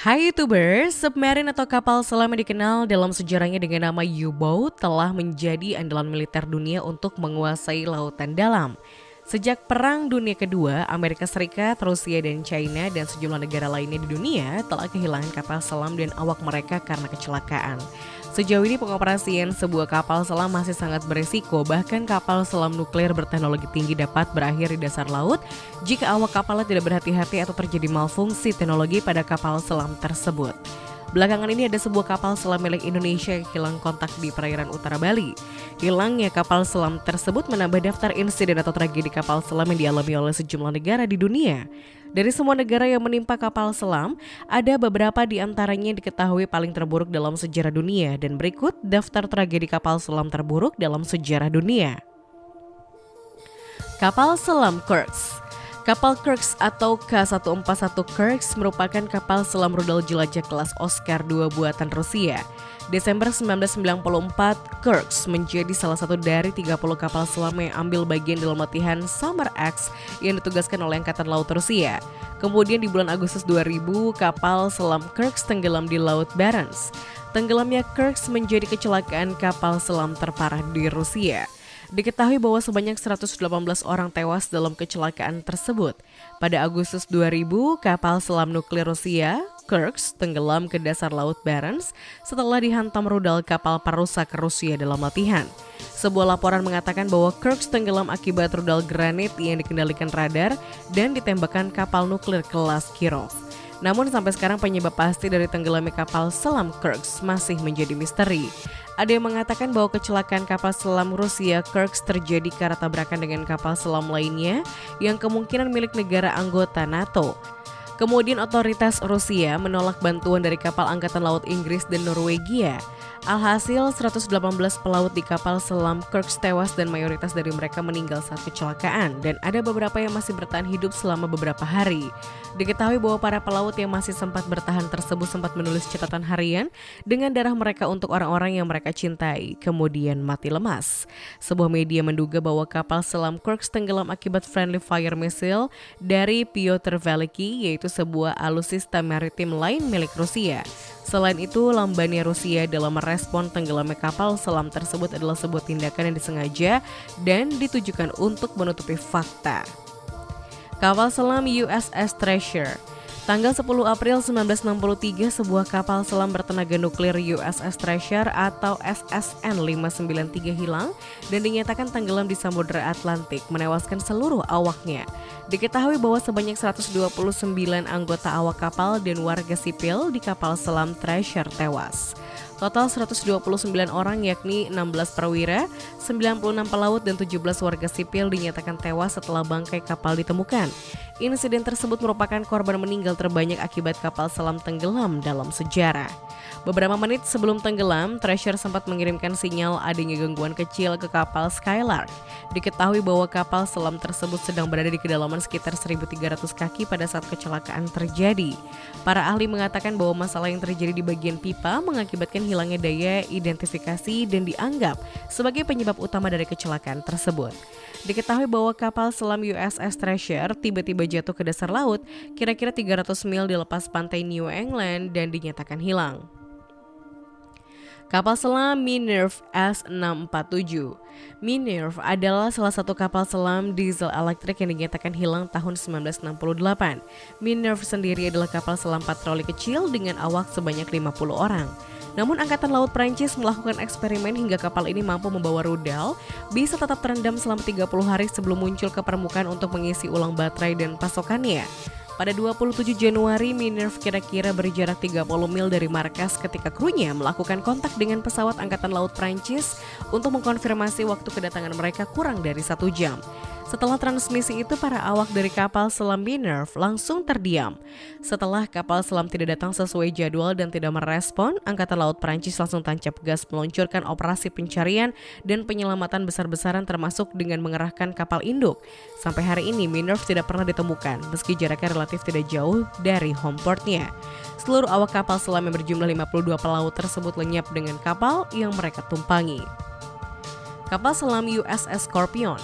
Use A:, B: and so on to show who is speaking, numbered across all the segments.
A: Hai YouTubers, submarine atau kapal selam yang dikenal dalam sejarahnya dengan nama U-boat telah menjadi andalan militer dunia untuk menguasai lautan dalam. Sejak Perang Dunia Kedua, Amerika Serikat, Rusia, dan China dan sejumlah negara lainnya di dunia telah kehilangan kapal selam dan awak mereka karena kecelakaan. Sejauh ini pengoperasian sebuah kapal selam masih sangat berisiko, bahkan kapal selam nuklir berteknologi tinggi dapat berakhir di dasar laut jika awak kapalnya tidak berhati-hati atau terjadi malfungsi teknologi pada kapal selam tersebut. Belakangan ini ada sebuah kapal selam milik Indonesia yang hilang kontak di perairan utara Bali. Hilangnya kapal selam tersebut menambah daftar insiden atau tragedi kapal selam yang dialami oleh sejumlah negara di dunia. Dari semua negara yang menimpa kapal selam, ada beberapa di antaranya yang diketahui paling terburuk dalam sejarah dunia, dan berikut daftar tragedi kapal selam terburuk dalam sejarah dunia. Kapal selam Kursk. Kapal Kursk atau K-141 Kursk merupakan kapal selam rudal jelajah kelas Oscar II buatan Rusia. Desember 1994, Kursk menjadi salah satu dari 30 kapal selam yang ambil bagian dalam latihan Summer X yang ditugaskan oleh Angkatan Laut Rusia. Kemudian di bulan Agustus 2000, kapal selam Kursk tenggelam di Laut Barents. Tenggelamnya Kursk menjadi kecelakaan kapal selam terparah di Rusia. Diketahui bahwa sebanyak 118 orang tewas dalam kecelakaan tersebut. Pada Agustus 2000, kapal selam nuklir Rusia, Kursk, tenggelam ke dasar Laut Barents setelah dihantam rudal kapal perusak Rusia dalam latihan. Sebuah laporan mengatakan bahwa Kursk tenggelam akibat rudal granit yang dikendalikan radar dan ditembakkan kapal nuklir kelas Kirov. Namun sampai sekarang penyebab pasti dari tenggelamnya kapal selam Kursk masih menjadi misteri. Ada yang mengatakan bahwa kecelakaan kapal selam Rusia Kursk terjadi karena tabrakan dengan kapal selam lainnya yang kemungkinan milik negara anggota NATO. Kemudian otoritas Rusia menolak bantuan dari kapal Angkatan Laut Inggris dan Norwegia. Alhasil 118 pelaut di kapal selam Kursk tewas dan mayoritas dari mereka meninggal saat kecelakaan, dan ada beberapa yang masih bertahan hidup selama beberapa hari. Diketahui bahwa para pelaut yang masih sempat bertahan tersebut sempat menulis catatan harian dengan darah mereka untuk orang-orang yang mereka cintai, kemudian mati lemas. Sebuah media menduga bahwa kapal selam Kursk tenggelam akibat friendly fire missile dari Pyotr Veliky, yaitu sebuah alutsista maritim lain milik Rusia. Selain itu, lambannya Rusia dalam merespon tenggelamnya kapal selam tersebut adalah sebuah tindakan yang disengaja dan ditujukan untuk menutupi fakta. Kapal selam USS Treasure. Tanggal 10 April 1963, sebuah kapal selam bertenaga nuklir USS Treasure atau SSN-593 hilang dan dinyatakan tenggelam di Samudra Atlantik, menewaskan seluruh awaknya. Diketahui bahwa sebanyak 129 anggota awak kapal dan warga sipil di kapal selam Treasure tewas. Total 129 orang yakni 16 perwira, 96 pelaut dan 17 warga sipil dinyatakan tewas setelah bangkai kapal ditemukan. Insiden tersebut merupakan korban meninggal terbanyak akibat kapal selam tenggelam dalam sejarah. Beberapa menit sebelum tenggelam, Treasure sempat mengirimkan sinyal adanya gangguan kecil ke kapal Skylark. Diketahui bahwa kapal selam tersebut sedang berada di kedalaman sekitar 1.300 kaki pada saat kecelakaan terjadi. Para ahli mengatakan bahwa masalah yang terjadi di bagian pipa mengakibatkan hilangnya daya identifikasi dan dianggap sebagai penyebab utama dari kecelakaan tersebut. Diketahui bahwa kapal selam USS Treasure tiba-tiba jatuh ke dasar laut kira-kira 300 mil di lepas pantai New England dan dinyatakan hilang. Kapal selam Minerve S-647. Minerve adalah salah satu kapal selam diesel elektrik yang dinyatakan hilang tahun 1968. Minerve sendiri adalah kapal selam patroli kecil dengan awak sebanyak 50 orang. Namun Angkatan Laut Prancis melakukan eksperimen hingga kapal ini mampu membawa rudal, bisa tetap terendam selama 30 hari sebelum muncul ke permukaan untuk mengisi ulang baterai dan pasokannya. Pada 27 Januari, Minerve kira-kira berjarak 30 mil dari markas ketika krunya melakukan kontak dengan pesawat Angkatan Laut Prancis untuk mengkonfirmasi waktu kedatangan mereka kurang dari 1 jam. Setelah transmisi itu, para awak dari kapal selam Minerve langsung terdiam. Setelah kapal selam tidak datang sesuai jadwal dan tidak merespon, Angkatan Laut Prancis langsung tancap gas meluncurkan operasi pencarian dan penyelamatan besar-besaran termasuk dengan mengerahkan kapal induk. Sampai hari ini Minerve tidak pernah ditemukan meski jaraknya relatif tidak jauh dari home portnya. Seluruh awak kapal selam yang berjumlah 52 pelaut tersebut lenyap dengan kapal yang mereka tumpangi. Kapal selam USS Scorpion.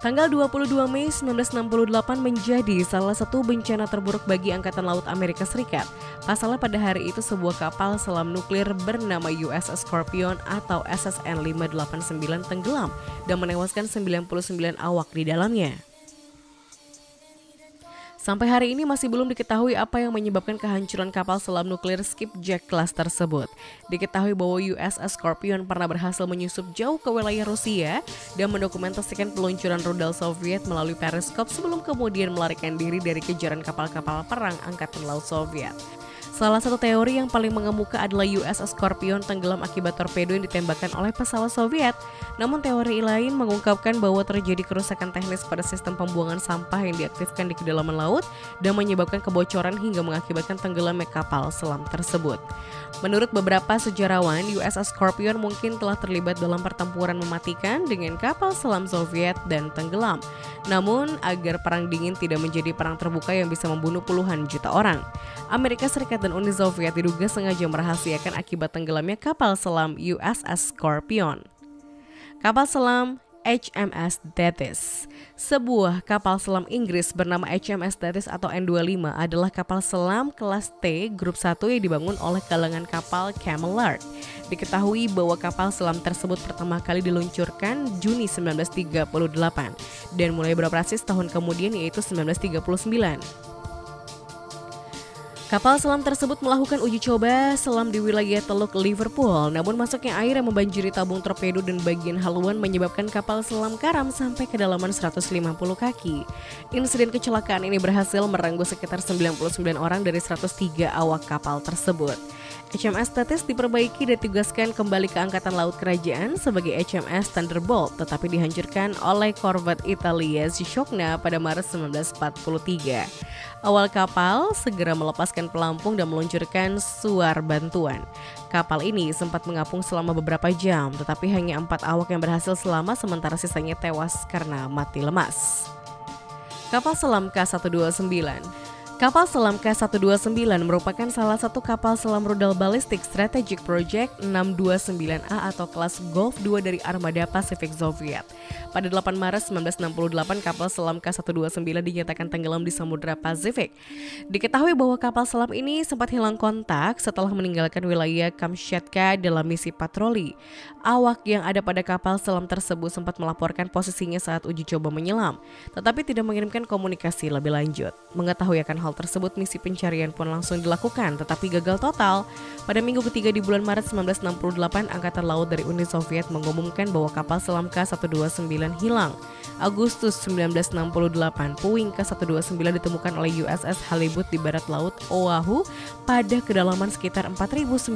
A: Tanggal 22 Mei 1968 menjadi salah satu bencana terburuk bagi Angkatan Laut Amerika Serikat. Pasalnya pada hari itu sebuah kapal selam nuklir bernama USS Scorpion atau SSN 589 tenggelam dan menewaskan 99 awak di dalamnya. Sampai hari ini masih belum diketahui apa yang menyebabkan kehancuran kapal selam nuklir Skipjack kelas tersebut. Diketahui bahwa USS Scorpion pernah berhasil menyusup jauh ke wilayah Rusia dan mendokumentasikan peluncuran rudal Soviet melalui periskop sebelum kemudian melarikan diri dari kejaran kapal-kapal perang Angkatan Laut Soviet. Salah satu teori yang paling mengemuka adalah USS Scorpion tenggelam akibat torpedo yang ditembakkan oleh pesawat Soviet. Namun teori lain mengungkapkan bahwa terjadi kerusakan teknis pada sistem pembuangan sampah yang diaktifkan di kedalaman laut dan menyebabkan kebocoran hingga mengakibatkan tenggelamnya kapal selam tersebut. Menurut beberapa sejarawan, USS Scorpion mungkin telah terlibat dalam pertempuran mematikan dengan kapal selam Soviet dan tenggelam. Namun, agar perang dingin tidak menjadi perang terbuka yang bisa membunuh puluhan juta orang, Amerika Serikat dan Uni Soviet diduga sengaja merahasiakan akibat tenggelamnya kapal selam USS Scorpion. Kapal selam HMS Thetis. Sebuah kapal selam Inggris bernama HMS Thetis atau N25 adalah kapal selam kelas T grup 1 yang dibangun oleh kalangan kapal Camelot. Diketahui bahwa kapal selam tersebut pertama kali diluncurkan Juni 1938 dan mulai beroperasi setahun kemudian yaitu 1939. Kapal selam tersebut melakukan uji coba selam di wilayah Teluk Liverpool, namun masuknya air yang membanjiri tabung torpedo dan bagian haluan menyebabkan kapal selam karam sampai kedalaman 150 kaki. Insiden kecelakaan ini berhasil merenggut sekitar 99 orang dari 103 awak kapal tersebut. HMS Thetis diperbaiki dan ditugaskan kembali ke Angkatan Laut Kerajaan sebagai HMS Thunderbolt, tetapi dihancurkan oleh korvet Italia Cicogna pada Maret 1943. Awal kapal segera melepaskan pelampung dan meluncurkan suar bantuan. Kapal ini sempat mengapung selama beberapa jam, tetapi hanya 4 awak yang berhasil selamat sementara sisanya tewas karena mati lemas. Kapal selam K-129. Kapal selam K-129 merupakan salah satu kapal selam rudal balistik Strategic Project 629A atau kelas Golf II dari Armada Pasifik Soviet. Pada 8 Maret 1968, kapal selam K-129 dinyatakan tenggelam di Samudra Pasifik. Diketahui bahwa kapal selam ini sempat hilang kontak setelah meninggalkan wilayah Kamchatka dalam misi patroli. Awak yang ada pada kapal selam tersebut sempat melaporkan posisinya saat uji coba menyelam, tetapi tidak mengirimkan komunikasi lebih lanjut. Mengetahui akan hal tersebut, misi pencarian pun langsung dilakukan, tetapi gagal total. Pada minggu ketiga di bulan Maret 1968, Angkatan Laut dari Uni Soviet mengumumkan bahwa kapal selam K-129 hilang. Agustus 1968, puing K-129 ditemukan oleh USS Halibut di barat laut Oahu pada kedalaman sekitar 4.900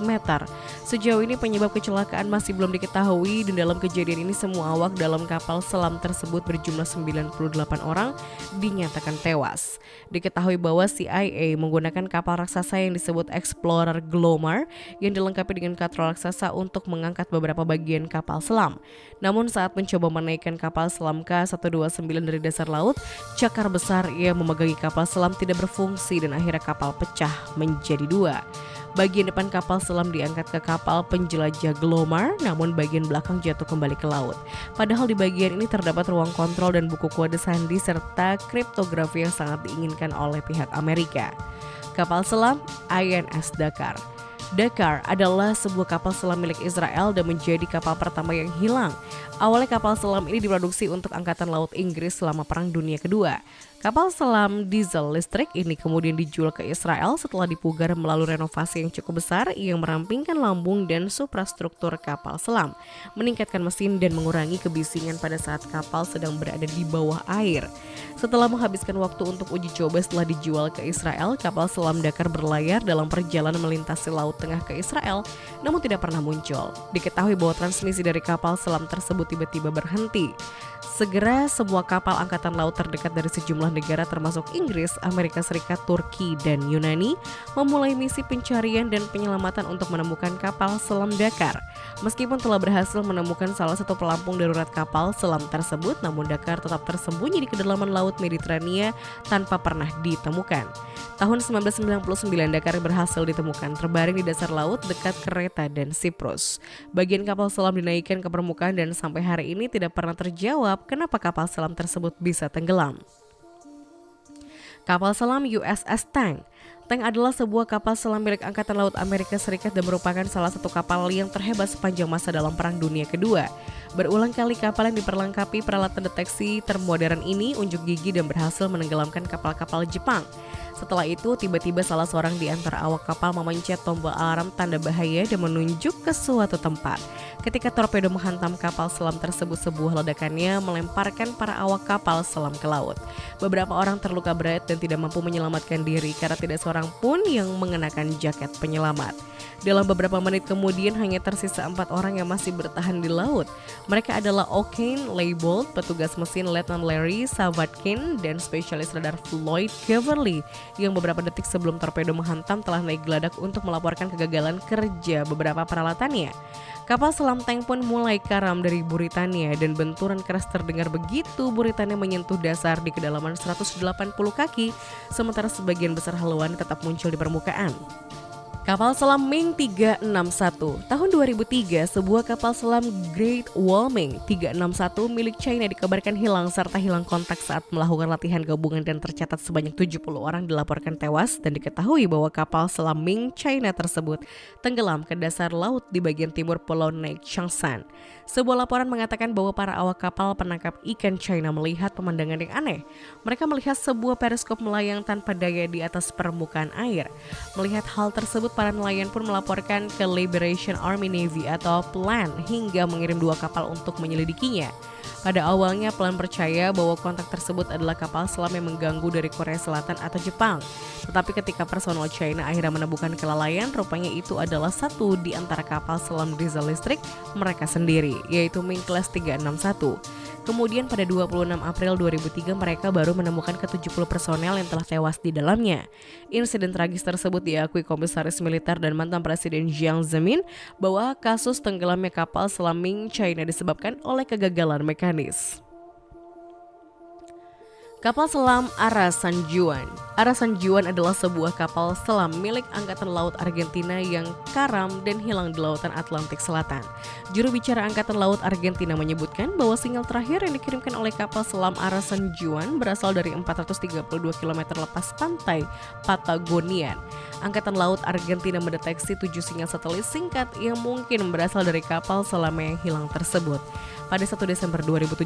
A: meter. Sejauh ini penyebab kecelakaan masih belum diketahui dan dalam kejadian ini semua awak dalam kapal selam tersebut berjumlah 98 orang dinyatakan tewas. Diketahui bahwa CIA menggunakan kapal raksasa yang disebut Explorer Glomar yang dilengkapi dengan katrol raksasa untuk mengangkat beberapa bagian kapal selam. Namun saat mencoba menaikkan kapal selam K-129 dari dasar laut, cakar besar yang memegangi kapal selam tidak berfungsi dan akhirnya kapal pecah menjadi 2. Bagian depan kapal selam diangkat ke kapal penjelajah Glomar, namun bagian belakang jatuh kembali ke laut. Padahal di bagian ini terdapat ruang kontrol dan buku kode sandi serta kriptografi yang sangat diinginkan oleh pihak Amerika. Kapal selam INS Dakar. Dakar adalah sebuah kapal selam milik Israel dan menjadi kapal pertama yang hilang. Awalnya kapal selam ini diproduksi untuk Angkatan Laut Inggris selama Perang Dunia Kedua. Kapal selam diesel listrik ini kemudian dijual ke Israel setelah dipugar melalui renovasi yang cukup besar yang merampingkan lambung dan suprastruktur kapal selam, meningkatkan mesin dan mengurangi kebisingan pada saat kapal sedang berada di bawah air. Setelah menghabiskan waktu untuk uji coba setelah dijual ke Israel, kapal selam Dakar berlayar dalam perjalanan melintasi Laut Tengah ke Israel, namun tidak pernah muncul. Diketahui bahwa transmisi dari kapal selam tersebut tiba-tiba berhenti. Segera semua kapal angkatan laut terdekat dari sejumlah negara termasuk Inggris, Amerika Serikat, Turki, dan Yunani memulai misi pencarian dan penyelamatan untuk menemukan kapal selam Dakar. Meskipun telah berhasil menemukan salah satu pelampung darurat kapal selam tersebut, namun Dakar tetap tersembunyi di kedalaman laut Mediterania tanpa pernah ditemukan. Tahun 1999 Dakar berhasil ditemukan terbaring di dasar laut dekat Kreta dan Siprus. Bagian kapal selam dinaikkan ke permukaan dan sampai hari ini tidak pernah terjawab kenapa kapal selam tersebut bisa tenggelam. Kapal selam USS Tank. Tank adalah sebuah kapal selam milik Angkatan Laut Amerika Serikat dan merupakan salah satu kapal yang terhebat sepanjang masa dalam Perang Dunia Kedua. Berulang kali kapal yang diperlengkapi peralatan deteksi termodern ini unjuk gigi dan berhasil menenggelamkan kapal-kapal Jepang. Setelah itu, tiba-tiba salah seorang di antara awak kapal memencet tombol alarm tanda bahaya dan menunjuk ke suatu tempat. Ketika torpedo menghantam kapal selam tersebut, sebuah ledakannya melemparkan para awak kapal selam ke laut. Beberapa orang terluka berat dan tidak mampu menyelamatkan diri karena tidak seorang pun yang mengenakan jaket penyelamat. Dalam beberapa menit kemudian hanya tersisa 4 orang yang masih bertahan di laut. Mereka adalah O'Kane Leibold, petugas mesin Letnan Larry Savatkin, dan spesialis radar Floyd Coverley yang beberapa detik sebelum torpedo menghantam telah naik geladak untuk melaporkan kegagalan kerja beberapa peralatannya. Kapal selam tank pun mulai karam dari buritannya dan benturan keras terdengar begitu buritannya menyentuh dasar di kedalaman 180 kaki, sementara sebagian besar haluan tetap muncul di permukaan. Kapal selam Ming 361. Tahun 2003, sebuah kapal selam Great Wall Ming 361 milik China dikabarkan hilang serta hilang kontak saat melakukan latihan gabungan dan tercatat sebanyak 70 orang dilaporkan tewas dan diketahui bahwa kapal selam Ming China tersebut tenggelam ke dasar laut di bagian timur Pulau Nechangshan. Sebuah laporan mengatakan bahwa para awak kapal penangkap ikan China melihat pemandangan yang aneh. Mereka melihat sebuah periskop melayang tanpa daya di atas permukaan air. Melihat hal tersebut, para nelayan pun melaporkan ke Liberation Army Navy atau PLAN hingga mengirim 2 kapal untuk menyelidikinya. Pada awalnya PLAN percaya bahwa kontak tersebut adalah kapal selam yang mengganggu dari Korea Selatan atau Jepang. Tetapi ketika personel China akhirnya menemukan kelalaian, rupanya itu adalah satu di antara kapal selam diesel listrik mereka sendiri, yaitu Ming Class 361. Kemudian pada 26 April 2003 mereka baru menemukan ke-70 personel yang telah tewas di dalamnya. Insiden tragis tersebut diakui Komisaris Militer dan mantan Presiden Jiang Zemin bahwa kasus tenggelamnya kapal selam Ming China disebabkan oleh kegagalan mekanis. Kapal selam Ara San Juan. Ara San Juan adalah sebuah kapal selam milik Angkatan Laut Argentina yang karam dan hilang di Lautan Atlantik Selatan. Juru bicara Angkatan Laut Argentina menyebutkan bahwa sinyal terakhir yang dikirimkan oleh kapal selam Ara San Juan berasal dari 432 km lepas pantai Patagonian. Angkatan Laut Argentina mendeteksi 7 sinyal satelit singkat yang mungkin berasal dari kapal selam yang hilang tersebut. Pada 1 Desember 2017,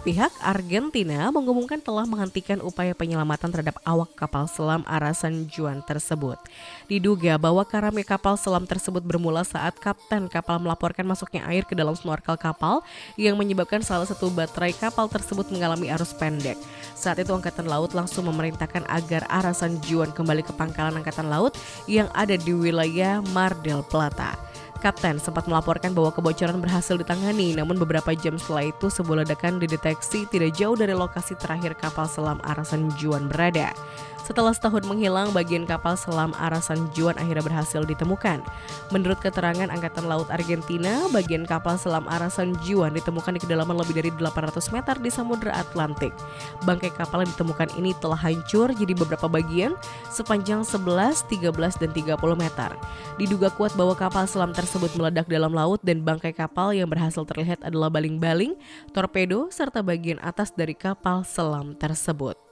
A: pihak Argentina mengumumkan telah menghentikan upaya penyelamatan terhadap awak kapal selam Ara San Juan tersebut. Diduga bahwa karamnya kapal selam tersebut bermula saat kapten kapal melaporkan masuknya air ke dalam snorkel kapal yang menyebabkan salah satu baterai kapal tersebut mengalami arus pendek. Saat itu Angkatan Laut langsung memerintahkan agar Ara San Juan kembali ke pangkalan Angkatan Laut yang ada di wilayah Mar del Plata. Kapten sempat melaporkan bahwa kebocoran berhasil ditangani, namun beberapa jam setelah itu sebuah ledakan dideteksi tidak jauh dari lokasi terakhir kapal selam Ara San Juan berada. Setelah setahun menghilang, bagian kapal selam Ara San Juan akhirnya berhasil ditemukan. Menurut keterangan Angkatan Laut Argentina, bagian kapal selam Ara San Juan ditemukan di kedalaman lebih dari 800 meter di Samudra Atlantik. Bangkai kapal yang ditemukan ini telah hancur jadi beberapa bagian sepanjang 11, 13, dan 30 meter. Diduga kuat bahwa kapal selam tersebut meledak dalam laut dan bangkai kapal yang berhasil terlihat adalah baling-baling, torpedo, serta bagian atas dari kapal selam tersebut.